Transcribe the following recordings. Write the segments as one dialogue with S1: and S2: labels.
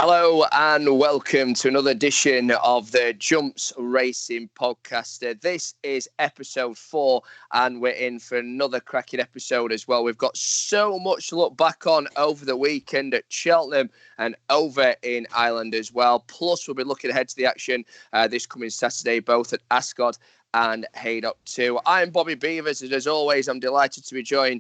S1: Hello and welcome to another edition of the Jumps Racing Podcast. This is episode 4 and we're in for another cracking episode as well. We've got so much to look back on over the weekend at Cheltenham and over in Ireland as well. Plus, we'll be looking ahead to the action this coming Saturday, both at Ascot and Haydock too. I'm Bobby Beevers, and as always, I'm delighted to be joined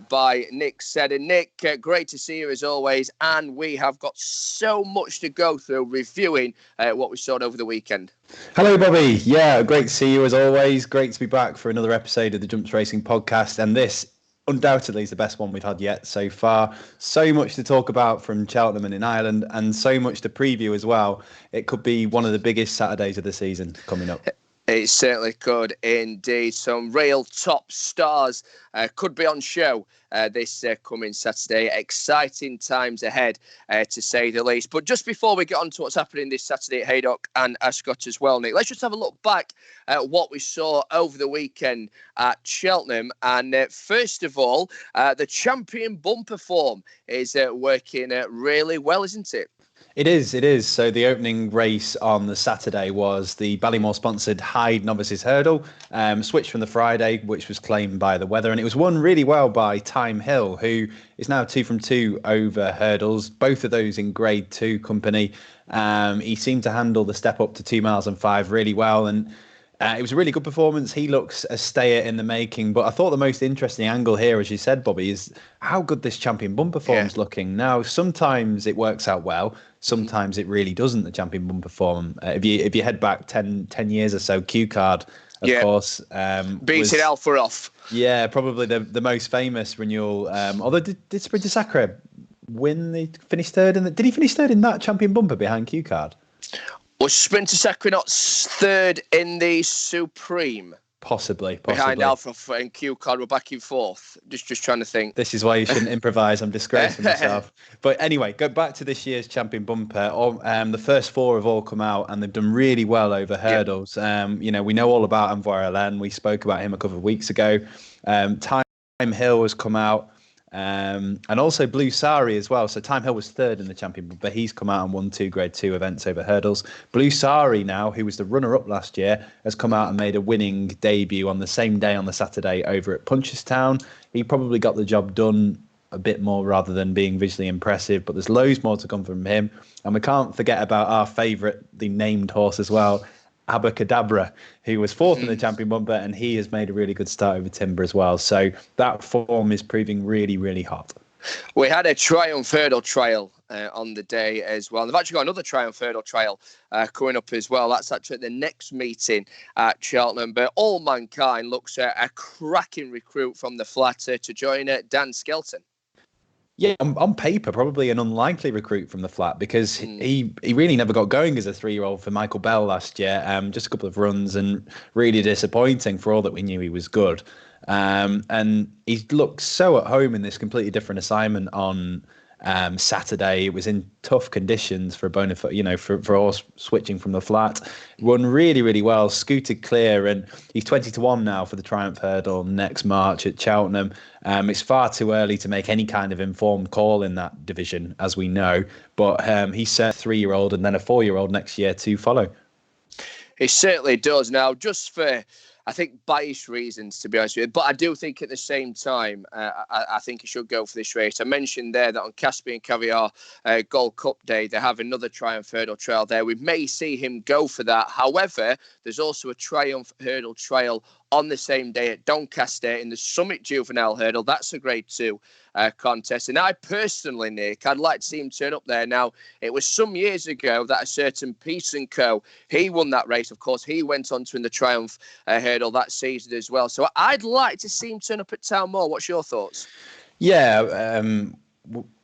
S1: by Nick Seddon. Nick, great to see you as always, and we have got so much to go through reviewing what we saw over the weekend.
S2: Hello, Bobby. Yeah, great to see you as always. Great to be back for another episode of the Jumps Racing Podcast, and this undoubtedly is the best one we've had yet so far. So much to talk about from Cheltenham and in Ireland, and so much to preview as well. It could be one of the biggest Saturdays of the season coming up.
S1: It certainly could indeed. Some real top stars could be on show this coming Saturday. Exciting times ahead, to say the least. But just before we get on to what's happening this Saturday at Haydock and Ascot as well, Nick, let's just have a look back at what we saw over the weekend at Cheltenham. And first of all, the champion bumper form is working really well, isn't it?
S2: It is. So the opening race on the Saturday was the Ballymore-sponsored Hyde Novices Hurdle, switched from the Friday, which was claimed by the weather, and it was won really well by Time Hill, who is now 2 from 2 over hurdles, both of those in Grade 2 company. He seemed to handle the step up to 2 miles and 5 really well, and it was a really good performance. He looks a stayer in the making. But I thought the most interesting angle here, as you said, Bobby, is how good this champion bumper form's looking. Now, sometimes it works out well. Sometimes it really doesn't, the champion bumper form. If you head back 10 years or so, Q Card, of course.
S1: Beating Alpha off.
S2: Yeah, probably the most famous renewal. Although, did Sprinter Sacre win? He finished third. Did he finish third in that champion bumper behind Q Card?
S1: Was Sprinter Sacre not third in the Supreme?
S2: Possibly.
S1: Behind Alpha and Q Card were back in fourth. Just trying to think.
S2: This is why you shouldn't improvise. I'm disgracing myself. But anyway, go back to this year's champion bumper. The first 4 have all come out and they've done really well over hurdles. We know all about Envoy Alain. We spoke about him a couple of weeks ago. Time Hill has come out. And also Blue Sari as well. So Time Hill was third in the champion, but he's come out and won 2 Grade 2 events over hurdles. Blue Sari now, who was the runner-up last year, has come out and made a winning debut on the same day on the Saturday over at Punchestown. He probably got the job done a bit more rather than being visually impressive, but there's loads more to come from him. And we can't forget about our favourite, the named horse as well, Abacadabra, who was 4th in the champion bumper, and he has made a really good start over Timber as well. So that form is proving really, really hot.
S1: We had a Triumph Hurdle trial on the day as well. They've actually got another Triumph Hurdle trial coming up as well. That's actually at the next meeting at Cheltenham. But All Mankind looks a cracking recruit from the flat to join Dan Skelton.
S2: Yeah, on paper, probably an unlikely recruit from the flat because he really never got going as a 3-year-old for Michael Bell last year. Just a couple of runs and really disappointing for all that we knew he was good. And he looked so at home in this completely different assignment on Saturday. It was in tough conditions for a bona fide, for horse switching from the flat. Run really, really well, scooted clear, and he's 20-1 now for the Triumph Hurdle next March at Cheltenham. It's far too early to make any kind of informed call in that division, as we know, but he's set a 3-year-old and then a 4-year-old next year to follow.
S1: He certainly does. Now, just for, I think, biased reasons, to be honest with you. But I do think at the same time, I think he should go for this race. I mentioned there that on Caspian Caviar Gold Cup Day, they have another Triumph Hurdle Trail there. We may see him go for that. However, there's also a Triumph Hurdle Trail on the same day at Doncaster in the Summit Juvenile Hurdle. That's a Grade 2 contest. And I personally, Nick, I'd like to see him turn up there. Now, it was some years ago that a certain Peace & Co., he won that race. Of course, he went on to win the Triumph Hurdle that season as well. So I'd like to see him turn up at Town Moor. What's your thoughts?
S2: Yeah,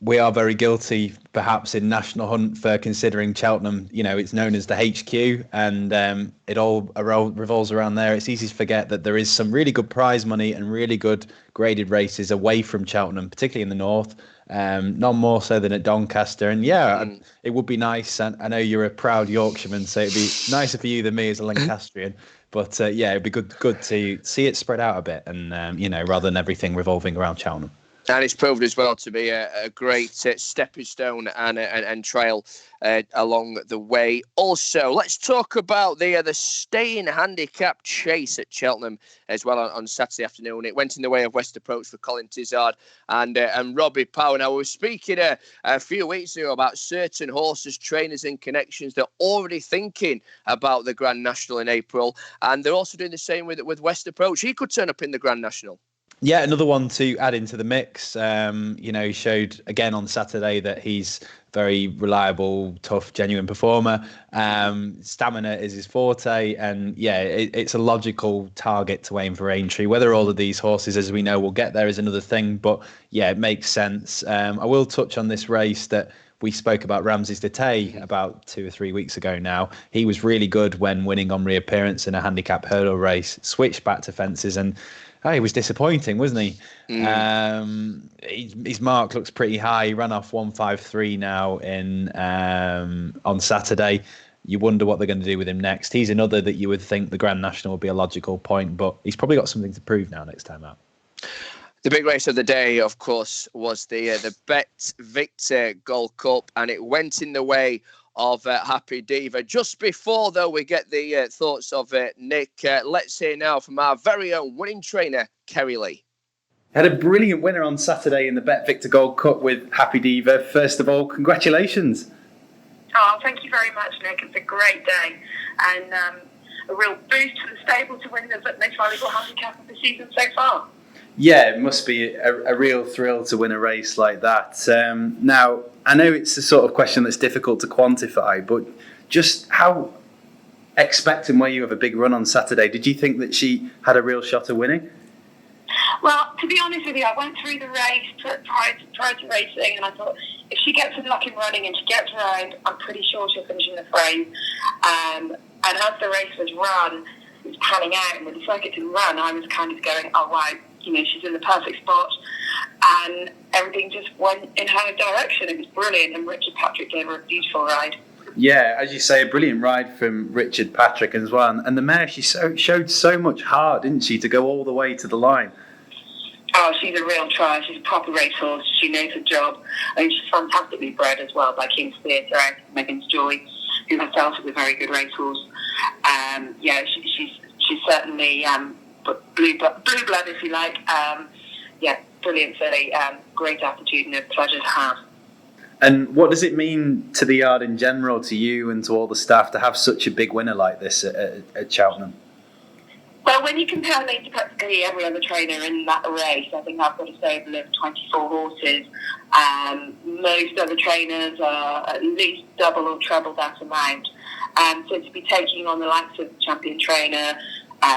S2: we are very guilty, perhaps, in National Hunt for considering Cheltenham. It's known as the HQ, and it all revolves around there. It's easy to forget that there is some really good prize money and really good graded races away from Cheltenham, particularly in the north. None more so than at Doncaster. And it would be nice. And I know you're a proud Yorkshireman, so it'd be nicer for you than me as a Lancastrian. But it'd be good to see it spread out a bit, and rather than everything revolving around Cheltenham.
S1: And it's proved as well to be a great stepping stone and trail along the way. Also, let's talk about the staying handicap chase at Cheltenham as well on Saturday afternoon. It went in the way of West Approach for Colin Tizard and Robbie Power. Now, we were speaking a few weeks ago about certain horses, trainers and connections that are already thinking about the Grand National in April. And they're also doing the same with West Approach. He could turn up in the Grand National.
S2: Yeah, another one to add into the mix. He showed again on Saturday that he's very reliable, tough, genuine performer. Stamina is his forte, and it's a logical target to aim for Aintree. Whether all of these horses, as we know, will get there is another thing, but yeah, it makes sense. I will touch on this race that we spoke about Ramses Detay about 2 or 3 weeks ago now. He was really good when winning on reappearance in a handicap hurdle race, switched back to fences, and he was disappointing, wasn't he? His mark looks pretty high. He ran off 153 now on Saturday. You wonder what they're going to do with him next. He's another that you would think the Grand National would be a logical point, but he's probably got something to prove now next time out.
S1: The big race of the day, of course, was the BetVictor Gold Cup, and it went in the way of Happy Diva. Just before, though, we get the thoughts of Nick, let's hear now from our very own winning trainer, Kerry Lee.
S3: Had a brilliant winner on Saturday in the BetVictor Gold Cup with Happy Diva. First of all, congratulations.
S4: Oh, thank you very much, Nick. It's a great day and a real boost to the stable to win the most valuable handicap of the season so far.
S3: Yeah, it must be a real thrill to win a race like that. Now, I know it's the sort of question that's difficult to quantify, but just how expectant were you of a big run on Saturday? Did you think that she had a real shot of winning?
S4: Well, to be honest with you, I went through the race prior to racing, and I thought if she gets some luck in running and she gets around, I'm pretty sure she'll finish in the frame. And as the race was run, it was panning out, and with the circuit to run, I was kind of going, oh wow, she's in the perfect spot, and everything just went in her direction. It was brilliant, and Richard Patrick gave her a beautiful ride.
S3: Yeah, as you say, a brilliant ride from Richard Patrick as well. And the mare, she showed so much heart, didn't she, to go all the way to the line?
S4: Oh, she's a real trier. She's a proper racehorse. She knows her job. I mean, she's fantastically bred as well by King's Theatre and Megan's Joy, who herself is a very good racehorse. She's certainly blue blood, if you like. Brilliant filly. Great attitude and a pleasure to have.
S3: And what does it mean to the yard in general, to you and to all the staff, to have such a big winner like this at Cheltenham?
S4: Well, when you compare me to practically every other trainer in that race, I think I've got a stable of 24 horses. Most other tainers are at least double or treble that amount. So to be taking on the likes of champion trainer,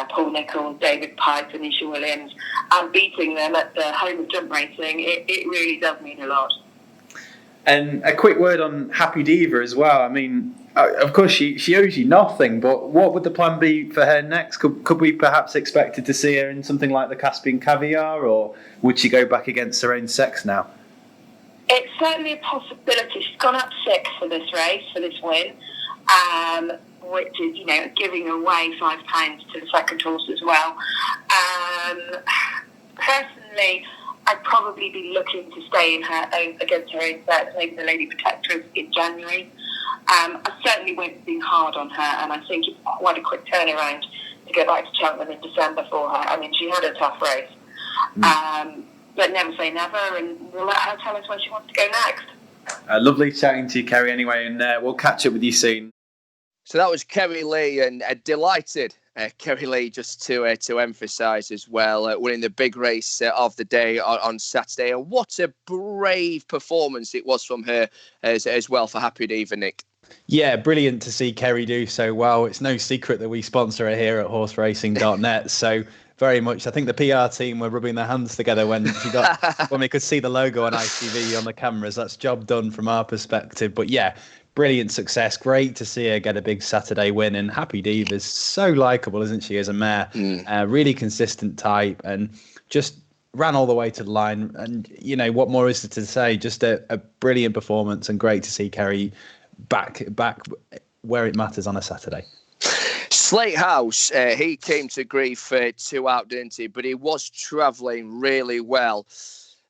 S4: Paul Nicholls, David Pipe, Anisha Williams, and beating them at the home of jump racing, it really does mean a lot.
S3: And a quick word on Happy Diva as well. I mean, of course, she owes you nothing, but what would the plan be for her next? Could we perhaps expect to see her in something like the Caspian Caviar, or would she go back against her own sex now?
S4: It's certainly a possibility. She's gone up 6 for this race, for this win, which is, giving away £5 to the second horse as well. Personally, I'd probably be looking to stay in her own, against her own sex, maybe the Lady Protectress in January. I certainly won't be hard on her, and I think it's quite a quick turnaround to go back to Cheltenham in December for her. I mean, she had a tough race. But never say never, and we'll let her tell us where she wants to go next.
S3: Lovely chatting to you, Kerry, anyway, and we'll catch up with you soon.
S1: So that was Kerry Lee, and delighted Kerry Lee, just to emphasise as well, winning the big race of the day on Saturday. And what a brave performance it was from her as well for Happy Diva, Nick.
S2: Yeah, brilliant to see Kerry do so well. It's no secret that we sponsor her here at horseracing.net, so very much. I think the PR team were rubbing their hands together when we could see the logo on ITV on the cameras. That's job done from our perspective. But yeah, brilliant success. Great to see her get a big Saturday win. And Happy Diva's so likeable, isn't she, as a mare? Really consistent type, and just ran all the way to the line. And, what more is there to say? Just a brilliant performance, and great to see Kerry back where it matters on a Saturday.
S1: Slate House, he came to grief 2 out, didn't he? But he was travelling really well.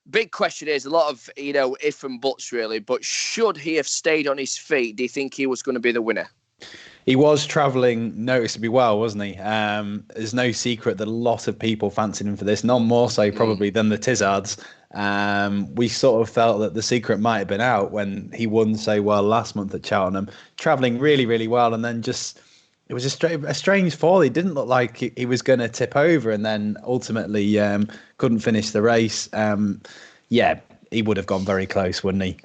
S1: big question is a lot of, if and buts really, but should he have stayed on his feet, do you think he was going to be the winner?
S2: He was travelling noticeably well, wasn't he? There's no secret that a lot of people fancied him for this, none more so probably than the Tizzards. We sort of felt that the secret might have been out when he won so well last month at Cheltenham, travelling really, really well, and then just... It was a strange fall. He didn't look like he was going to tip over, and then ultimately couldn't finish the race. He would have gone very close, wouldn't he?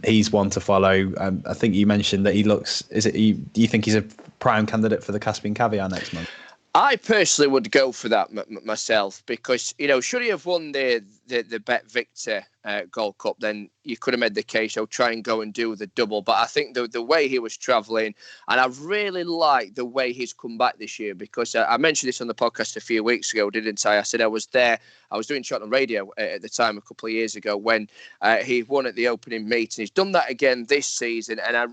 S2: He's one to follow. I think you mentioned that he looks... Do you think he's a prime candidate for the Caspian Caviar next month?
S1: I personally would go for that myself because, should he have won the BetVictor Gold Cup, then you could have made the case, try and go and do the double. But I think the way he was travelling, and I really like the way he's come back this year because I mentioned this on the podcast a few weeks ago, didn't I? I said I was there. I was doing Cheltenham Radio at the time a couple of years ago when he won at the opening meet. And he's done that again this season. And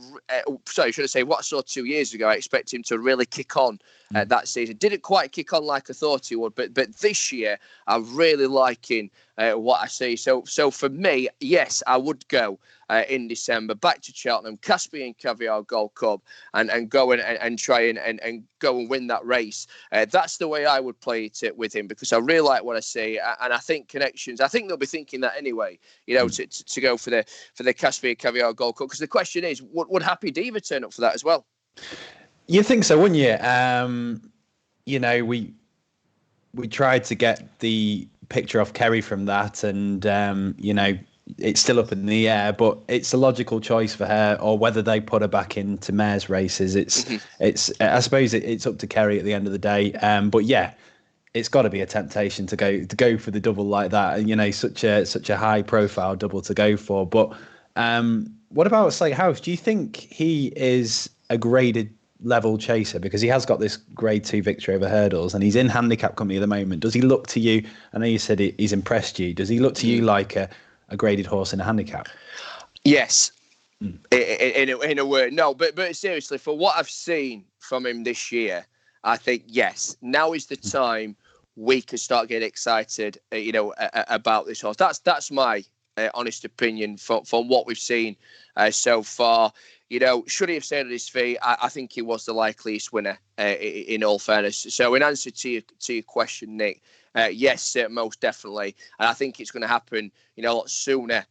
S1: should I say, what I saw 2 years ago, I expect him to really kick on that season. Didn't quite kick on like I thought he would, but this year I'm really liking what I see. So for me, yes, I would go in December back to Cheltenham, Caspian Caviar Gold Cup, and go and try and go and win that race. That's the way I would play it with him because I really like what I see, and I think connections. I think they'll be thinking that anyway. To go for the Caspian Caviar Gold Cup because the question is, would Happy Diva turn up for that as well?
S2: You think so, wouldn't you? We tried to get the picture of Kerry from that, and it's still up in the air, but it's a logical choice for her, or whether they put her back into mares races. It's I suppose it's up to Kerry at the end of the day. But yeah, it's got to be a temptation to go for the double like that. Such a high profile double to go for. But what about Slate House? Do you think he is a graded level chaser because he has got this grade 2 victory over hurdles and he's in handicap company at the moment? Does he look to you? I know you said he's impressed you. Does he look to you like a graded horse in a handicap?
S1: Yes, in a word. No, but seriously, for what I've seen from him this year, I think yes. Now is the time we can start getting excited. About this horse. That's my honest opinion from what we've seen so far. Should he have stayed on his feet? I think he was the likeliest winner, in all fairness. So in answer to your question, Nick, yes, most definitely. And I think it's going to happen, a lot sooner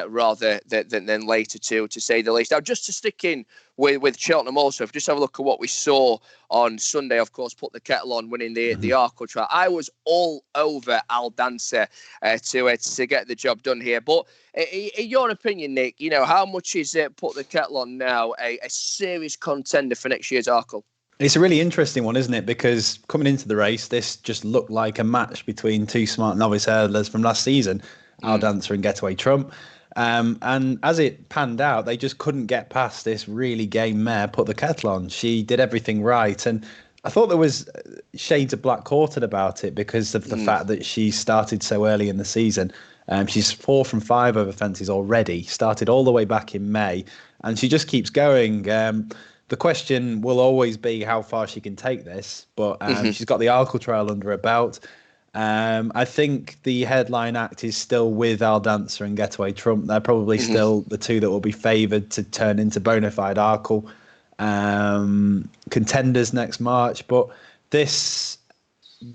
S1: rather than later, to say the least. Now, just to stick in with Cheltenham also, if you just have a look at what we saw on Sunday, of course, put the kettle on, winning the Arco trial. I was all over Al Dancer to get the job done here. But in your opinion, Nick, how much is put the kettle on now a serious contender for next year's Arco?
S2: It's a really interesting one, isn't it? Because coming into the race, this just looked like a match between two smart novice hurdlers from last season, Al Dancer and Getaway Trump. And as it panned out, they just couldn't get past this really game mare, Put the Kettle On. She did everything right. And I thought there was shades of Black Quartered about it because of the fact that she started so early in the season. She's 4 from 5 over fences already, started all the way back in May, and she just keeps going. The question will always be how far she can take this, but she's got the Arco trial under her belt. I think the headline act is still with Al Dancer and Getaway Trump. They're probably still the two that will be favoured to turn into bona fide Arco contenders next March. But this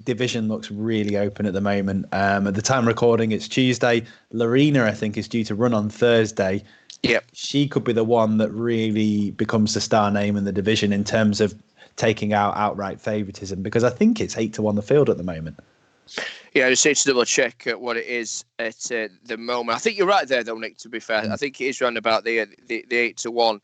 S2: division looks really open at the moment. At the time of recording, it's Tuesday. Lorena, I think, is due to run on Thursday.
S1: Yep.
S2: She could be the one that really becomes the star name in the division in terms of taking out outright favouritism, because I think it's 8-1 the field at the moment.
S1: Yeah, I just need to double check what it is at the moment. I think you're right there, though, Nick, to be fair. I think it is around about the 8-1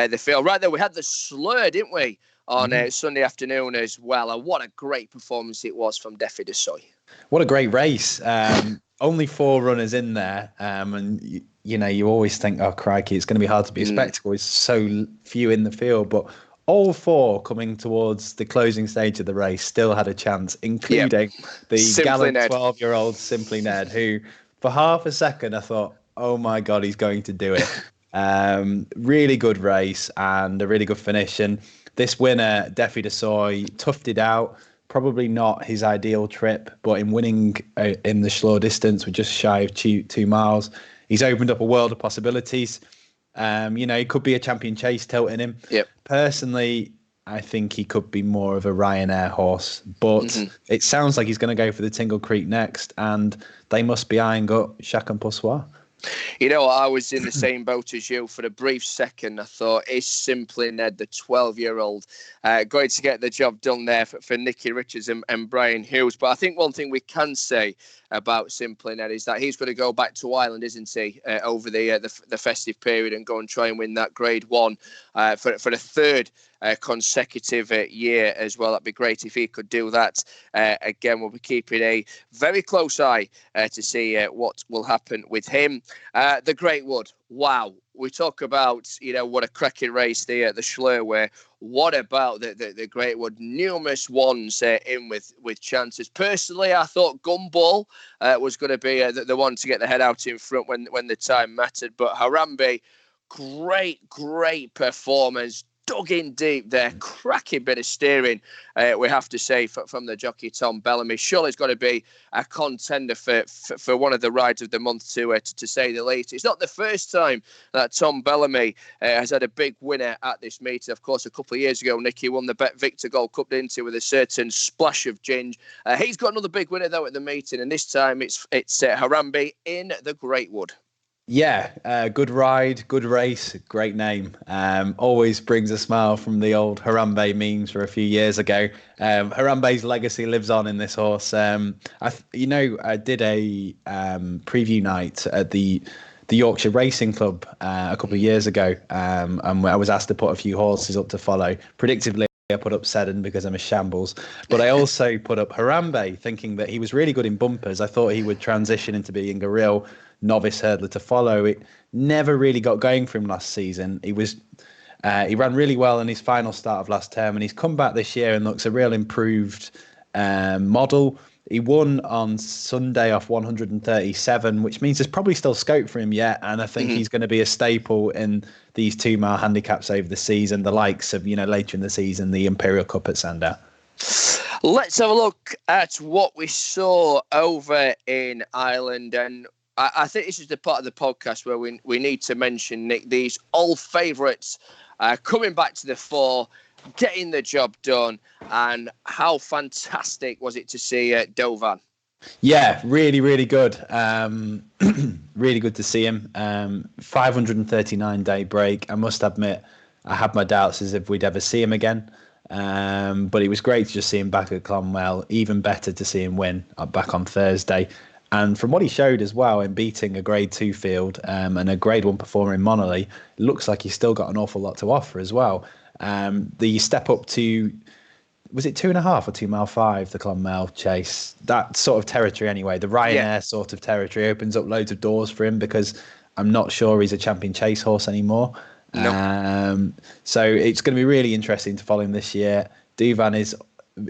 S1: the field. Right there, we had the slur, didn't we, on Sunday afternoon as well. And what a great performance it was from Defi de Soy. What
S2: a great race. Only 4 runners in there. And, you always think, oh, crikey, it's going to be hard to be a spectacle. It's so few in the field. But all 4 coming towards the closing stage of the race still had a chance, including the gallant 12-year-old Simply Ned, who for half a second I thought, oh my God, he's going to do it. Really good race and a really good finish. And this winner, Defi de Soy, toughed it out, probably not his ideal trip, but in winning in the Schlore distance with just shy of 2 miles, he's opened up a world of possibilities. He could be a champion chase tilting him.
S1: Yep.
S2: Personally, I think he could be more of a Ryanair horse, but it sounds like he's going to go for the Tingle Creek next, and they must be eyeing up Chacun Pour Soi.
S1: I was in the same boat as you. For a brief second, I thought, is Simply Ned, the 12-year-old, going to get the job done there for Nicky Richards and Brian Hughes? But I think one thing we can say about Simply Ned is that he's going to go back to Ireland, isn't he, over the festive period, and go and try and win that Grade 1 for the third consecutive year as well. That'd be great if he could do that. Again, we'll be keeping a very close eye to see what will happen with him. The Great Wood, wow. We talk about, what a cracking race the Schlure were. What about the Great Wood? Numerous ones in with chances. Personally, I thought Gumball was going to be the one to get the head out in front when the time mattered. But Harambe, great performance. Dug in deep there, cracking bit of steering, we have to say, from the jockey Tom Bellamy. Surely it's got to be a contender for one of the rides of the month, to say the least. It's not the first time that Tom Bellamy has had a big winner at this meeting. Of course, a couple of years ago, Nicky won the BetVictor Gold Cup into with a certain splash of ginge. He's got another big winner, though, at the meeting, and this time it's Harambe in the Great Wood.
S2: Yeah, good ride, good race, great name. Always brings a smile from the old Harambe memes for a few years ago. Harambe's legacy lives on in this horse. I did a preview night at the Yorkshire Racing Club a couple of years ago, and I was asked to put a few horses up to follow. Predictably, I put up Seddon because I'm a shambles, but I also put up Harambe, thinking that he was really good in bumpers. I thought he would transition into being a real novice hurdler to follow. It never really got going for him last season. He ran really well in his final start of last term, and he's come back this year and looks a real improved model. He won on Sunday off 137, which means there's probably still scope for him yet, and I think he's going to be a staple in these 2 mile handicaps over the season, the likes of, later in the season, the Imperial Cup at Sandown.
S1: Let's have a look at what we saw over in Ireland, and I think this is the part of the podcast where we need to mention, Nick, these old favourites coming back to the fore, getting the job done, and how fantastic was it to see Dovan?
S2: Yeah, really, really good. Really good to see him. 539-day break. I must admit, I had my doubts as if we'd ever see him again. But it was great to just see him back at Clonmel. Even better to see him win back on Thursday. And from what he showed as well in beating a Grade 2 field and a Grade 1 performer in Monolly, it looks like he's still got an awful lot to offer as well. The step up to, was it 2.5 or 2 mile 5, the Clonmel Chase? That sort of territory anyway, the Ryanair sort of territory opens up loads of doors for him, because I'm not sure he's a champion chase horse anymore. No. So it's going to be really interesting to follow him this year. Duvan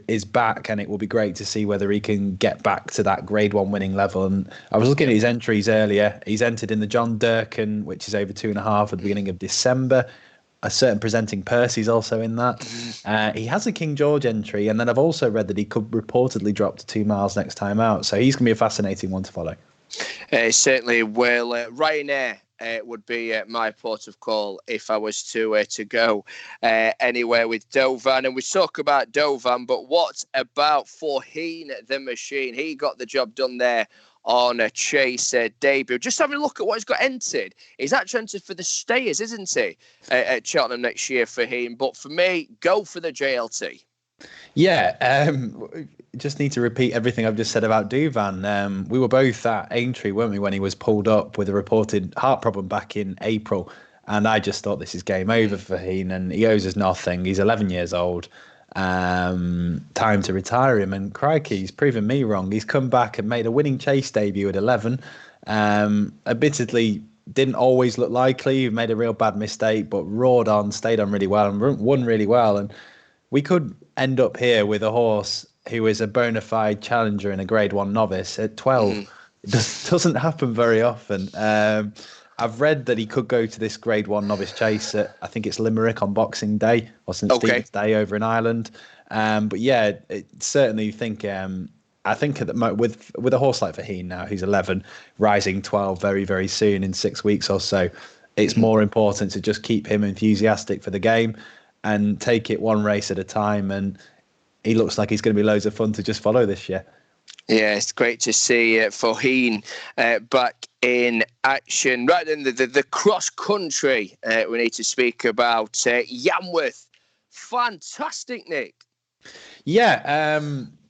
S2: is back, and it will be great to see whether he can get back to that Grade 1 winning level. And I was looking at his entries earlier. He's entered in the John Durkan, which is over 2.5 at the beginning of December. A certain Presenting Percy's also in that. He has a King George entry, and then I've also read that he could reportedly drop to 2 miles next time out. So he's going to be a fascinating one to follow.
S1: Certainly will. Ryanair would be my port of call if I was to go anywhere with Dovan. And we talk about Dovan, but what about Forheen the Machine? He got the job done there on a Chase debut. Just having a look at what he's got entered. He's actually entered for the Stayers, isn't he, at Cheltenham next year for him. But for me, go for the JLT.
S2: Yeah, just need to repeat everything I've just said about Duvan. We were both at Aintree, weren't we, when he was pulled up with a reported heart problem back in April. And I just thought, this is game over for Heen, and he owes us nothing. He's 11 years old. Time to retire him. And crikey, he's proven me wrong. He's come back and made a winning Chase debut at 11. Admittedly, didn't always look likely. He made a real bad mistake, but roared on, stayed on really well, and won really well. And we could end up here with a horse who is a bona fide challenger in a Grade 1 novice at 12. It doesn't happen very often. I've read that he could go to this Grade 1 novice chase at, I think it's Limerick on Boxing Day, or St Stephen's Day over in Ireland. But yeah, certainly think. I think with a horse like Faheen now, who's 11, rising 12 very, very soon in 6 weeks or so, it's more important to just keep him enthusiastic for the game and take it one race at a time. And he looks like he's going to be loads of fun to just follow this year.
S1: Yeah, it's great to see Faheen back in action. Right then, the cross country we need to speak about. Yanworth, fantastic, Nick.
S2: Yeah,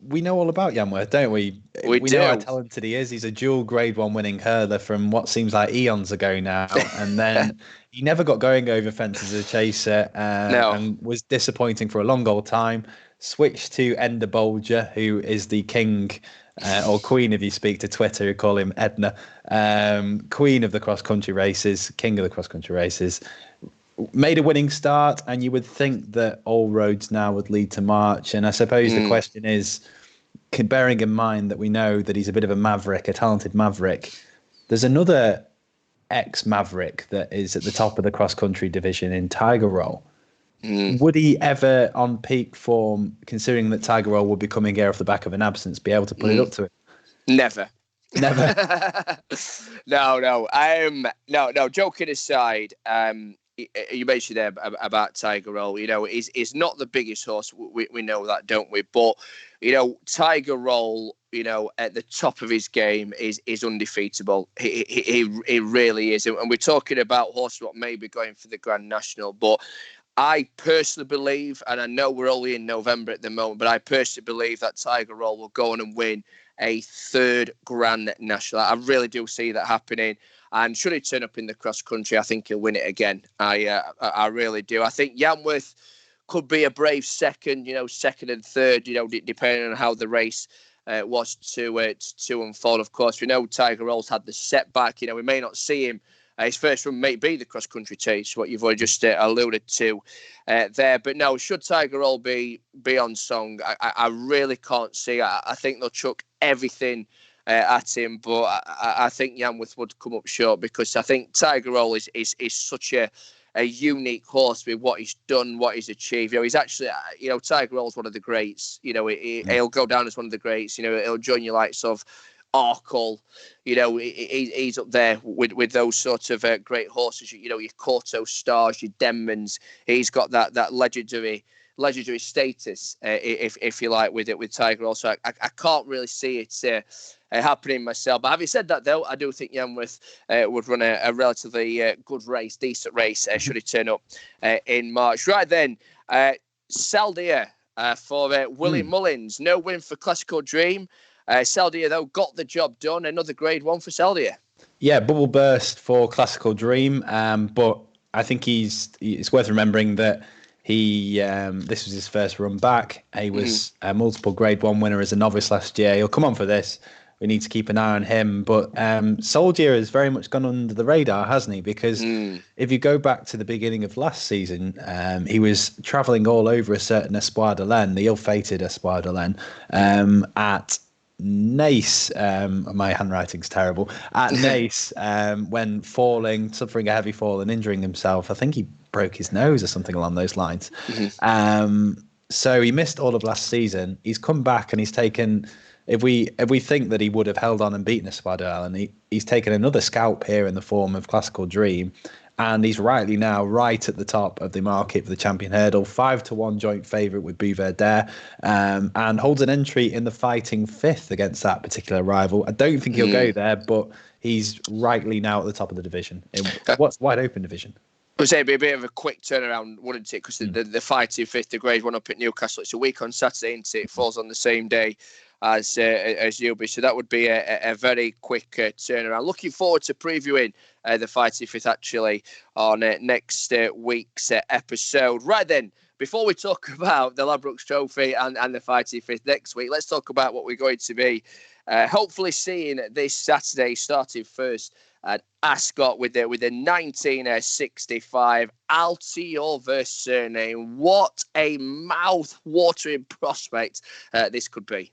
S2: we know all about Yanworth, don't we?
S1: We do.
S2: Know how talented he is. He's a dual Grade 1 winning hurler from what seems like eons ago now. And then he never got going over fences as a chaser and was disappointing for a long old time. Switched to Enda Bolger, who is the king or queen, if you speak to Twitter, who call him Edna. Queen of the cross-country races, king of the cross-country races. Made a winning start, and you would think that all roads now would lead to March. And I suppose the question is, bearing in mind that we know that he's a bit of a maverick, a talented maverick, there's another ex-maverick that is at the top of the cross-country division in Tiger Roll. Would he ever, on peak form, considering that Tiger Roll would be coming here off the back of an absence, be able to put it up to it?
S1: Never. No. Joking aside, you mentioned there about Tiger Roll. You know, he's not the biggest horse. We know that, don't we? But you know, Tiger Roll, you know, at the top of his game is undefeatable. He really is. And we're talking about horses what may be going for the Grand National, but I personally believe, and I know we're only in November at the moment, but I personally believe that Tiger Roll will go on and win a third Grand National. I really do see that happening. And should he turn up in the cross country, I think he'll win it again. I really do. I think Yanworth could be a brave second, you know, second and third, you know, depending on how the race was to unfold. Of course, we know Tiger Roll's had the setback. You know, we may not see him. His first run may be the cross-country chase, what you've already just alluded to there. But no, should Tiger Roll be on song, I really can't see. I think they'll chuck everything at him, but I think Yanworth would come up short because I think Tiger Roll is such a unique horse with what he's done, what he's achieved. You know, he's actually, you know, Tiger Roll's one of the greats. You know, he'll go down as one of the greats. You know, he'll join your likes of Arkle, you know, he's up there with those sorts of great horses. You know, your Corto Stars, your Denmans. He's got that legendary status, if you like, with Tiger. Also, I can't really see it happening myself. But having said that, though, I do think Yanworth would run a relatively good race, decent race, should he turn up in March. Right then, Saldia for Willie Mullins. No win for Classical Dream. Saldia, though, got the job done. Another Grade 1 for Saldia.
S2: Yeah, bubble burst for Classical Dream. But I think it's worth remembering that this was his first run back. He was a multiple Grade 1 winner as a novice last year. He'll come on for this. We need to keep an eye on him. But Soldier has very much gone under the radar, hasn't he? Because if you go back to the beginning of last season, he was travelling all over a certain Espoir de Laine, the ill-fated Espoir de Laine, at Nace. My handwriting's terrible. At Nace, when suffering a heavy fall and injuring himself. I think he broke his nose or something along those lines. So he missed all of last season. He's come back and he's taken... If we think that he would have held on and beaten Espoir de Laine, he's taken another scalp here in the form of Classical Dream, and he's rightly now right at the top of the market for the Champion Hurdle, 5-1 joint favourite with Beevers, and holds an entry in the fighting fifth against that particular rival. I don't think he'll go there, but he's rightly now at the top of the division. What's wide open division?
S1: I would say it'd be a bit of a quick turnaround, wouldn't it? Because the fighting fifth, the Grade 1 up at Newcastle, it's a week on Saturday, isn't it? It falls on the same day as Newbury, so that would be a very quick turnaround. Looking forward to previewing the fighting fifth actually on next week's episode. Right then, before we talk about the Ladbrokes Trophy and the fighting fifth next week, let's talk about what we're going to be hopefully seeing this Saturday, starting first at Ascot with the 1965 Altior versus Cyrname. What a mouth-watering prospect this could be.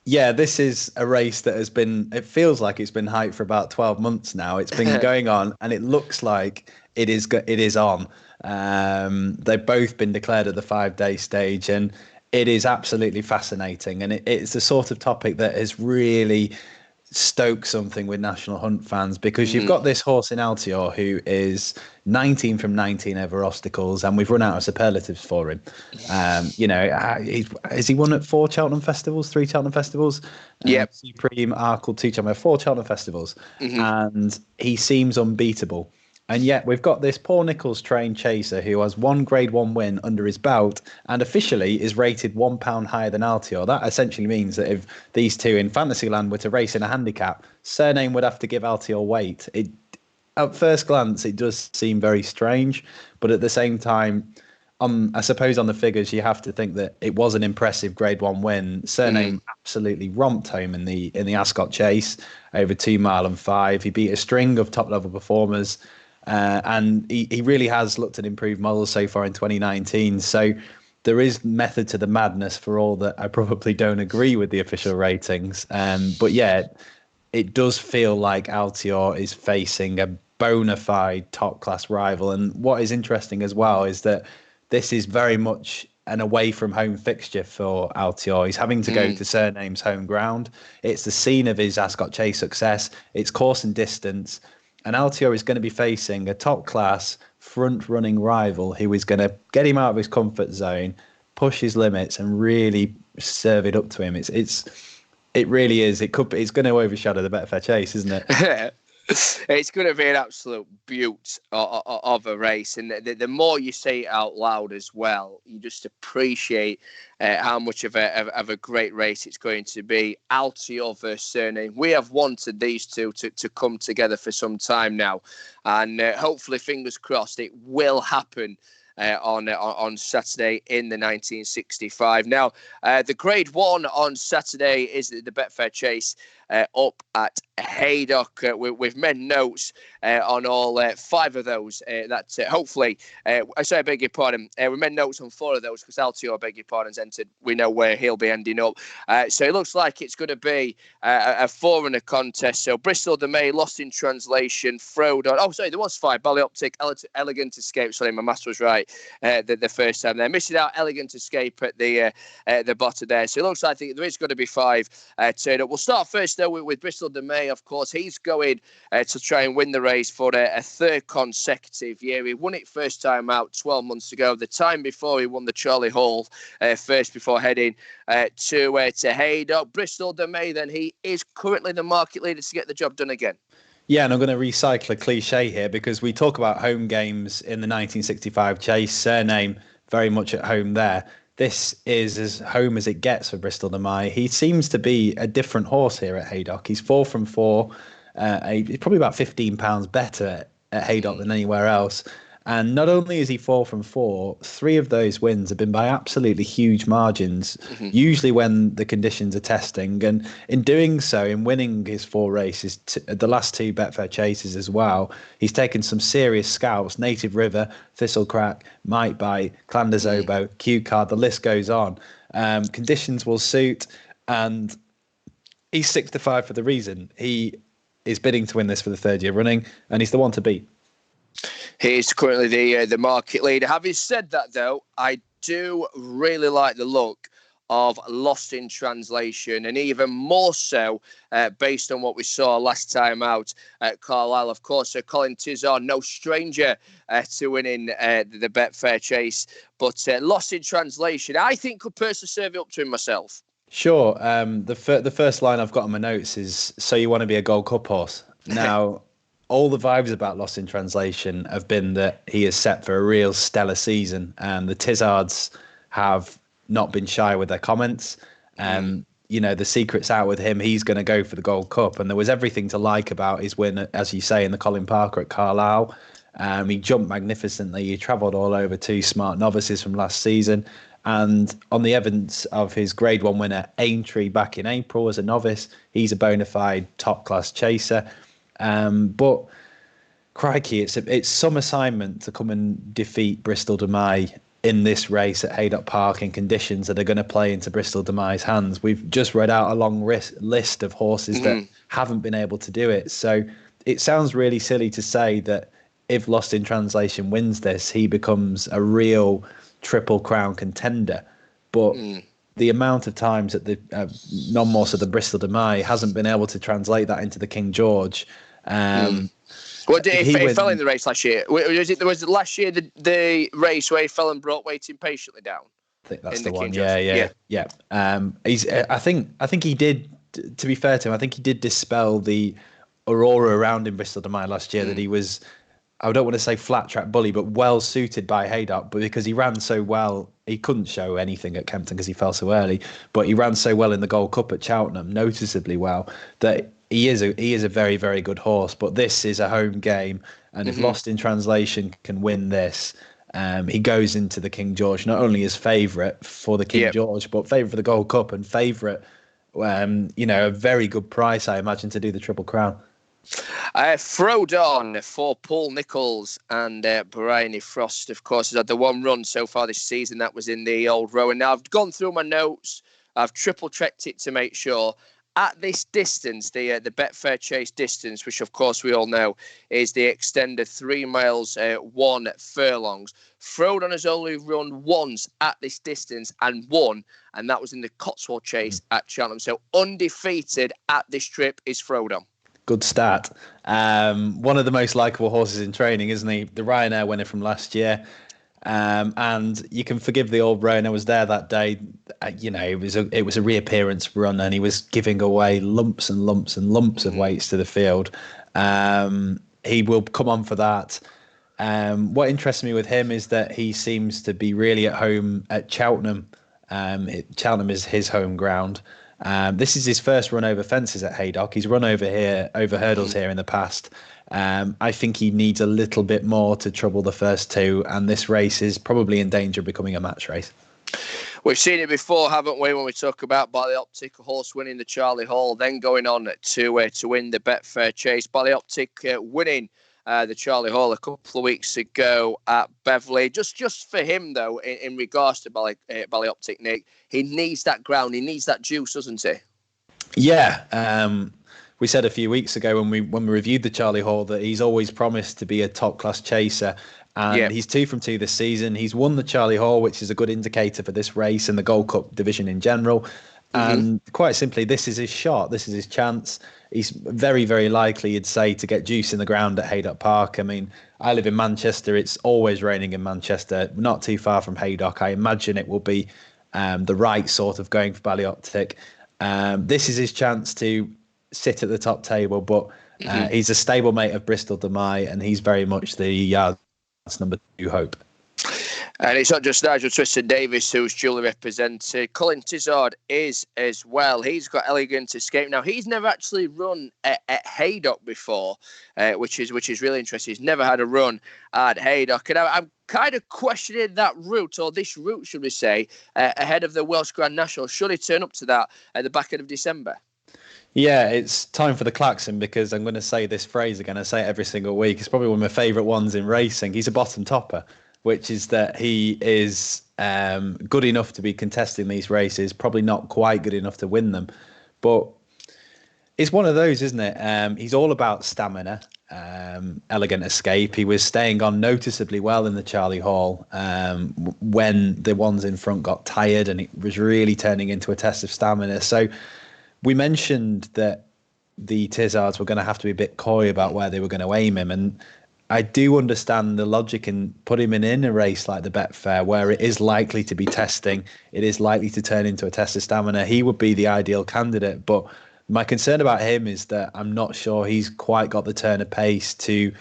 S2: Yeah, this is a race that it feels like it's been hyped for about 12 months now. It's been going on and it looks like it is on. They've both been declared at the 5-day stage, and It is absolutely fascinating, and it's the sort of topic that has really stoked something with National Hunt fans, because you've got this horse in Altior who is 19 from 19 over obstacles, and we've run out of superlatives for him. Has he won at 4 Cheltenham Festivals, 3 Cheltenham Festivals?
S1: Yep.
S2: Supreme, Arkle, 2 Cheltenham, 4 Cheltenham Festivals, and he seems unbeatable. And yet we've got this Paul Nicholls trained chaser who has 1 Grade 1 win under his belt and officially is rated £1 higher than Altior. That essentially means that if these two in Fantasyland were to race in a handicap, Cyrname would have to give Altior weight. At first glance, it does seem very strange, but at the same time, I suppose on the figures, you have to think that it was an impressive Grade 1 win. Cyrname absolutely romped home in the Ascot Chase over 2 mile and 5. He beat a string of top-level performers. And he really has looked at improved models so far in 2019. So there is method to the madness, for all that I probably don't agree with the official ratings. But yeah, it does feel like Altior is facing a bona fide top-class rival. And what is interesting as well is that this is very much an away-from-home fixture for Altior. He's having to go to Cyrname's home ground. It's the scene of his Ascot Chase success. It's course and distance. And Altior is going to be facing a top-class, front-running rival who is going to get him out of his comfort zone, push his limits, and really serve it up to him. It really is. It's going to overshadow the Betfair Chase, isn't it?
S1: It's going to be an absolute beaut of a race, and the more you say it out loud as well, you just appreciate how much of a great race it's going to be. Altior versus Cyrname. We have wanted these two to come together for some time now, and hopefully, fingers crossed, it will happen on Saturday in the 1965. Now, the Grade 1 on Saturday is the Betfair Chase up at Haydock. We've made notes on all 5 of those. Hopefully, I beg your pardon. We made notes on 4 of those because Altior, I beg your pardon, has entered. We know where he'll be ending up. So it looks like it's going to be a 4-runner contest. So Bristol de May, Lost in Translation, Frodon. Oh, sorry, there was 5. Ballyoptic, Elegant Escape. Sorry, my maths was right the first time there. Missing out Elegant Escape at the bottom there. So it looks like there is going to be 5 turn up. We'll start first, though, with Bristol de May. Of course, he's going to try and win the race for a 3rd consecutive year. He won it first time out 12 months ago. The time before, he won the Charlie Hall first before heading to Haydock. Bristol de May, then, he is currently the market leader to get the job done again.
S2: Yeah, and I'm going to recycle a cliche here because we talk about home games in the 1965 Chase. Cyrname very much at home there. This is as home as it gets for Bristol de May. He seems to be a different horse here at Haydock. He's 4 from 4. He's probably about £15 better at Haydock than anywhere else. And not only is he 4 from 4, 3 of those wins have been by absolutely huge margins, usually when the conditions are testing. And in doing so, in winning his 4 races, the last 2 Betfair Chases as well, he's taken some serious scalps: Native River, Thistlecrack, Might Bite, Clanders Oboe, Q Card, the list goes on. Conditions will suit, and he's 6 to 5 for the reason. He is bidding to win this for the 3rd year running, and he's the one to beat.
S1: He's currently the market leader. Having said that, though, I do really like the look of Lost in Translation, and even more so based on what we saw last time out at Carlisle. Of course, Colin Tizard, no stranger to winning the Betfair Chase, but Lost in Translation, I think, could personally serve it up to him myself.
S2: Sure. The first line I've got on my notes is, so you want to be a Gold Cup horse. Now, all the vibes about Lost in Translation have been that he is set for a real stellar season, and the Tizards have not been shy with their comments. The secret's out with him. He's going to go for the Gold Cup, and there was everything to like about his win, as you say, in the Colin Parker at Carlisle. He jumped magnificently. He travelled all over 2 smart novices from last season. And on the evidence of his Grade 1 winner, Aintree, back in April as a novice, he's a bona fide top-class chaser. But crikey, it's some assignment to come and defeat Bristol de May in this race at Haydock Park in conditions that are going to play into Bristol de May's hands. We've just read out a long list of horses that haven't been able to do it. So it sounds really silly to say that if Lost in Translation wins this, he becomes a real Triple Crown contender. but the amount of times that the non-Morse of the Bristol de Mai hasn't been able to translate that into the King George.
S1: Well, he fell in the race last year. Was it last year the race where he fell and brought waiting patiently down?
S2: I think that's the one. Yeah. I think he did. To be fair to him, I think he did dispel the aurora around in Bristol de Mai last year that he was, I don't want to say flat track bully, but well suited by Haydock. But because he ran so well, he couldn't show anything at Kempton because he fell so early. But he ran so well in the Gold Cup at Cheltenham, noticeably well, that he is a very, very good horse. But this is a home game, and if Lost in Translation can win this, he goes into the King George not only as favourite for the King George, but favourite for the Gold Cup and favourite, a very good price, I imagine, to do the Triple Crown.
S1: Frodon for Paul Nicholls and Bryony Frost, of course, has had the one run so far this season. That was in the Old Rowan. Now, I've gone through my notes. I've triple-checked it to make sure. At this distance, the Betfair Chase distance, which, of course, we all know is the extended 3 miles, 1 furlongs, Frodon has only run once at this distance and won, and that was in the Cotswold Chase at Cheltenham. So undefeated at this trip is Frodon.
S2: Good stat. One of the most likeable horses in training, isn't he? The Ryanair winner from last year. And you can forgive the old Rowan. I was there that day. It was a reappearance run, and he was giving away lumps and lumps and lumps of weights to the field. He will come on for that. What interests me with him is that he seems to be really at home at Cheltenham. Cheltenham is his home ground. This is his first run over fences at Haydock. He's run over hurdles here in the past. I think he needs a little bit more to trouble the first two, and this race is probably in danger of becoming a match race.
S1: We've seen it before, haven't we, when we talk about Ballyoptic, a horse winning the Charlie Hall, then going on to win the Betfair Chase. Ballyoptic winning the Charlie Hall a couple of weeks ago at Beverley. Just for him, though, in regards to Ballyoptic, Nick, he needs that ground, he needs that juice, doesn't he?
S2: Yeah. We said a few weeks ago when we reviewed the Charlie Hall that he's always promised to be a top-class chaser. And he's 2 from 2 this season. He's won the Charlie Hall, which is a good indicator for this race and the Gold Cup division in general. And quite simply, this is his shot. This is his chance. He's very, very likely, you'd say, to get juice in the ground at Haydock Park. I mean, I live in Manchester. It's always raining in Manchester, not too far from Haydock. I imagine it will be the right sort of going for Ballyoptic. This is his chance to sit at the top table, but he's a stablemate of Bristol de Mai, and he's very much the yards number 2 hope.
S1: And it's not just Nigel Twiston-Davies who's duly represented. Colin Tizard is as well. He's got Elegant Escape. Now, he's never actually run at Haydock before, which is really interesting. He's never had a run at Haydock. And I'm kind of questioning that route, or this route, should we say, ahead of the Welsh Grand National. Should he turn up to that at the back end of December?
S2: Yeah, it's time for the klaxon, because I'm going to say this phrase again. I say it every single week. It's probably one of my favourite ones in racing. He's a bottom topper, which is that he is good enough to be contesting these races, probably not quite good enough to win them. But it's one of those, isn't it? He's all about stamina. Elegant Escape. He was staying on noticeably well in the Charlie Hall when the ones in front got tired, and it was really turning into a test of stamina. So we mentioned that the Tizards were going to have to be a bit coy about where they were going to aim him. And I do understand the logic in putting him in a race like the Betfair, where it is likely to be testing. It is likely to turn into a test of stamina. He would be the ideal candidate. But my concern about him is that I'm not sure he's quite got the turn of pace to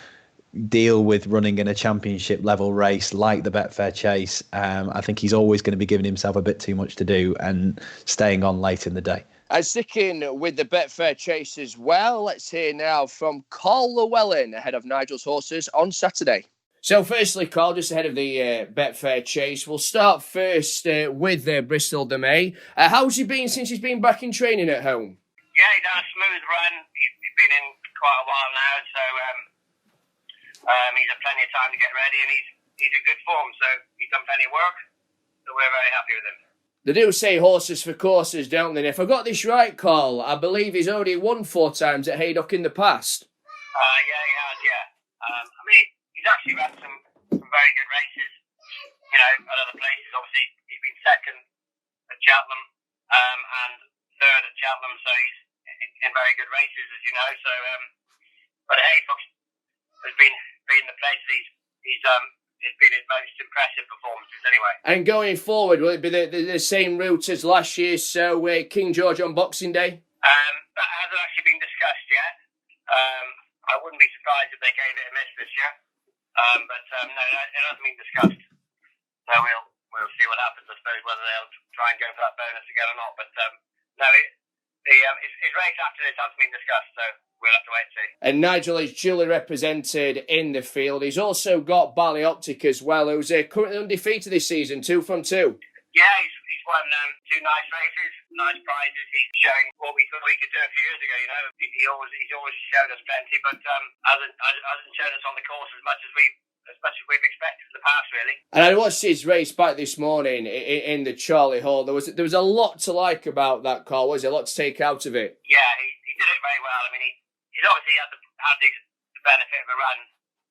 S2: deal with running in a championship level race like the Betfair Chase. I think he's always going to be giving himself a bit too much to do and staying on late in the day.
S1: And sticking with the Betfair Chase as well, let's hear now from Carl Llewellyn ahead of Nigel's horses on Saturday. So firstly, Carl, just ahead of the Betfair Chase, we'll start first with Bristol de Mai. How's he been since he's been back in training at home?
S5: Yeah, he's done a smooth run. He's been in quite a while now, so he's had plenty of time to get ready, and he's in good form, so he's done plenty of work, so we're very happy with him.
S1: They do say horses for courses, don't they? And if I got this right, Carl, I believe he's already won 4 times at Haydock in the past.
S5: Yeah, he has, yeah. I mean, he's actually had some very good races, at other places. Obviously, he's been second Cheltenham and third at Cheltenham, so he's in very good races, as you know. So, but Haydock has been the place it's been his most impressive performances anyway.
S1: And going forward, will it be the same route as last year? So King George on Boxing Day?
S5: That hasn't actually been discussed yet. I wouldn't be surprised if they gave it a miss this year. But no, it hasn't been discussed. So we'll see what happens, I suppose, whether they'll try and go for that bonus again or not. But no, his race after this hasn't been discussed, so we'll have to wait and see.
S1: And Nigel is duly represented in the field. He's also got Ballyoptic as well, who's currently undefeated this season, 2 from 2.
S5: Yeah, he's won 2 nice races, nice prizes. He's showing what we thought he could do a few years ago. You know, he's always showed us plenty, but hasn't shown us on the course as much as we've expected in the past, really.
S1: And I watched his race back this morning in the Charlie Hall. There was a lot to like about that, Carl. Was there a lot to take out of it?
S5: Yeah, he did it very well. I mean, he's obviously had the benefit of a run,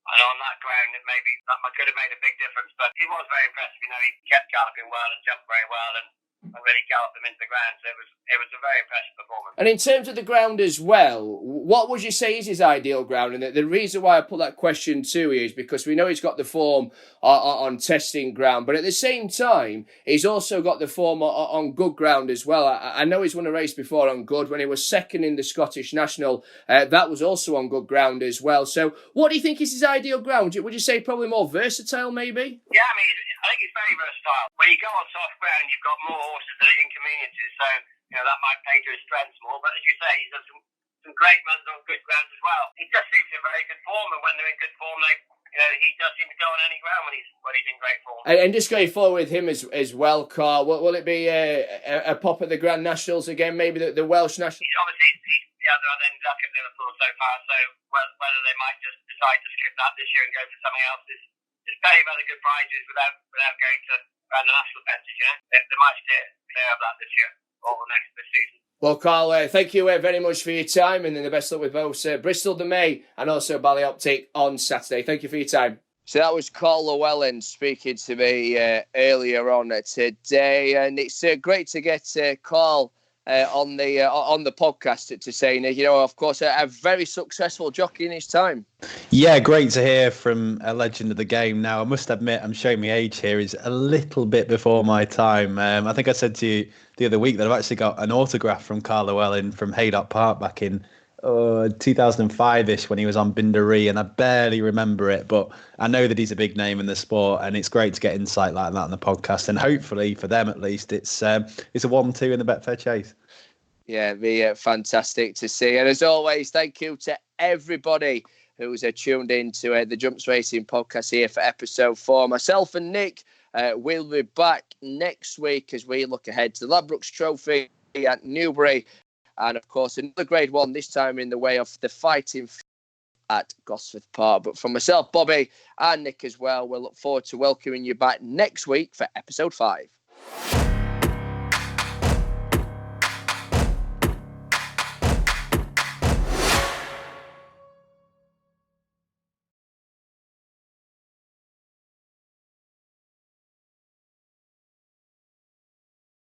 S5: and on that ground, that could have made a big difference. But he was very impressive. You know, he kept galloping well and jumped very well, and really galloped them into the ground. So it was a very impressive performance.
S1: And in terms of the ground as well, what would you say is his ideal ground? And the reason why I put that question to you is because we know he's got the form on testing ground, but at the same time, he's also got the form on good ground as well. I know he's won a race before on good. When he was second in the Scottish National, that was also on good ground as well. So what do you think is his ideal ground? Would you say probably more versatile, maybe?
S5: Yeah, I mean, I think it's very versatile. When you go on soft ground, you've got more horses that are inconveniences, so that might play to his strengths more. But as you say, he's done some great runs on good ground as well. He just seems in very good form, and when they're in good form, he does seem to go on any ground when he's in great form.
S1: And just going forward with him as well, Carl, will it be a pop at the Grand Nationals again, maybe the Welsh Nationals?
S5: Obviously, he's the other on end up at Liverpool so far, so whether they might just decide to skip that this year and go for something else is plenty of other good prizes without going to around the national benches, They might steer clear of that this year or this season.
S1: Well, Carl, thank you very much for your time, and then the best luck with both Bristol the May and also Ballyoptic on Saturday. Thank you for your time. So that was Carl Llewellyn speaking to me earlier on today, and it's great to get Carl on the podcast to say, of course, a very successful jockey in his time.
S2: Yeah, great to hear from a legend of the game. Now, I must admit, I'm showing my age here, is a little bit before my time. I think I said to you the other week that I've actually got an autograph from Carl Llewellyn from Haydock Park back in 2005-ish when he was on Binderee, and I barely remember it, but I know that he's a big name in the sport, and it's great to get insight like that on the podcast, and hopefully for them at least it's a 1-2 in the Betfair Chase.
S1: Yeah, it'd be fantastic to see. And as always, thank you to everybody who's tuned in to the Jumps Racing podcast here for episode 4. Myself and Nick will be back next week as we look ahead to the Ladbrokes Trophy at Newbury. And, of course, another Grade 1, this time in the way of the Fighting at Gosforth Park. But from myself, Bobby, and Nick as well, we'll look forward to welcoming you back next week for episode 5.